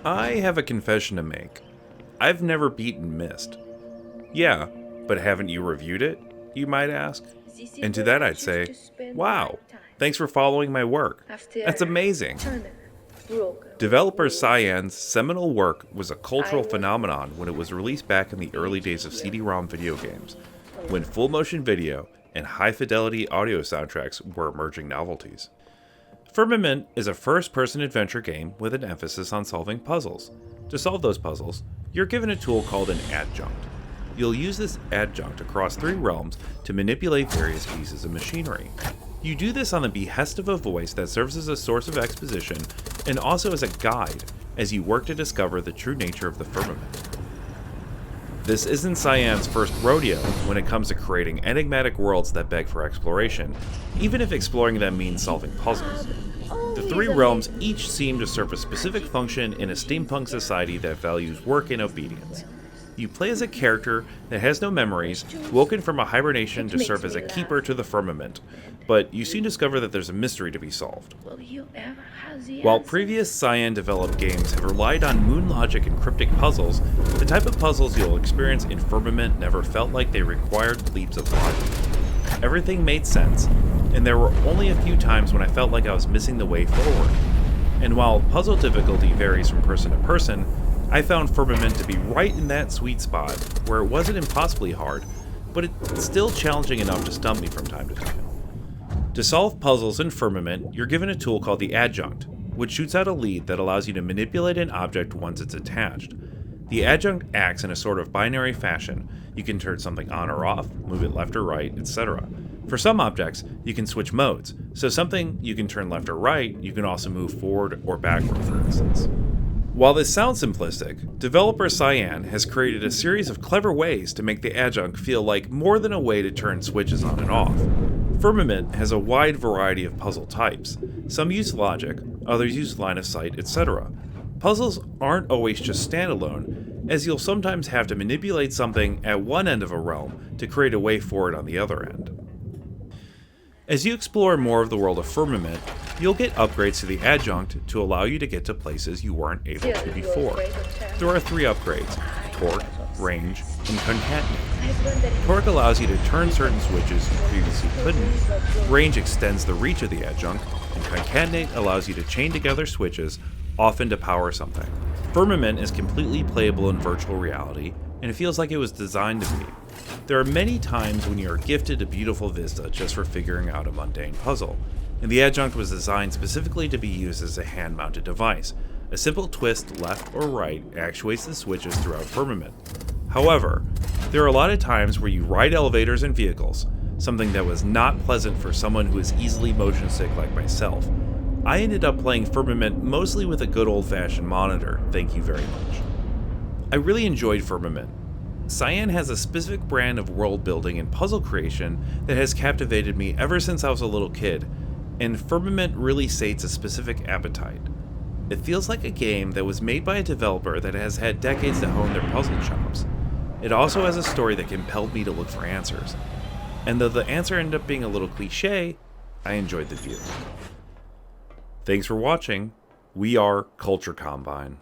I have a confession to make. I've never beaten Myst. Yeah, but haven't you reviewed it, you might ask? And to that I'd say, wow, thanks for following my work. That's amazing. Developer Cyan's seminal work was a cultural phenomenon when it was released back in the early days of CD-ROM video games, when full-motion video and high-fidelity audio soundtracks were emerging novelties. Firmament is a first-person adventure game with an emphasis on solving puzzles. To solve those puzzles, you're given a tool called an adjunct. You'll use this adjunct across 3 realms to manipulate various pieces of machinery. You do this on the behest of a voice that serves as a source of exposition and also as a guide as you work to discover the true nature of the firmament. This isn't Cyan's first rodeo when it comes to creating enigmatic worlds that beg for exploration, even if exploring them means solving puzzles. The 3 realms each seem to serve a specific function in a steampunk society that values work and obedience. You play as a character that has no memories, woken from a hibernation to serve as a keeper to the firmament, but you soon discover that there's a mystery to be solved. While previous Cyan-developed games have relied on moon logic and cryptic puzzles, the type of puzzles you'll experience in Firmament never felt like they required leaps of logic. Everything made sense, and there were only a few times when I felt like I was missing the way forward. And while puzzle difficulty varies from person to person, I found Firmament to be right in that sweet spot where it wasn't impossibly hard, but it's still challenging enough to stump me from time to time. To solve puzzles in Firmament, you're given a tool called the adjunct, which shoots out a lead that allows you to manipulate an object once it's attached. The adjunct acts in a sort of binary fashion. You can turn something on or off, move it left or right, etc. For some objects, you can switch modes, so something you can turn left or right, you can also move forward or backward, for instance. While this sounds simplistic, developer Cyan has created a series of clever ways to make the adjunct feel like more than a way to turn switches on and off. Firmament has a wide variety of puzzle types. Some use logic, others use line of sight, etc. Puzzles aren't always just standalone, as you'll sometimes have to manipulate something at one end of a realm to create a way forward on the other end. As you explore more of the world of Firmament, you'll get upgrades to the adjunct to allow you to get to places you weren't able to before. There are 3 upgrades: torque, range, and concatenate. Torque allows you to turn certain switches you previously couldn't, range extends the reach of the adjunct, and concatenate allows you to chain together switches, often to power something. Firmament is completely playable in virtual reality, and it feels like it was designed to be. There are many times when you are gifted a beautiful vista just for figuring out a mundane puzzle, and the adjunct was designed specifically to be used as a hand-mounted device. A simple twist left or right actuates the switches throughout Firmament. However, there are a lot of times where you ride elevators and vehicles, something that was not pleasant for someone who is easily motion sick like myself. I ended up playing Firmament mostly with a good old-fashioned monitor, thank you very much. I really enjoyed Firmament. Cyan has a specific brand of world building and puzzle creation that has captivated me ever since I was a little kid, and Firmament really sates a specific appetite. It feels like a game that was made by a developer that has had decades to hone their puzzle chops. It also has a story that compelled me to look for answers, and though the answer ended up being a little cliche, I enjoyed the view. Thanks for watching. We are Culture Combine.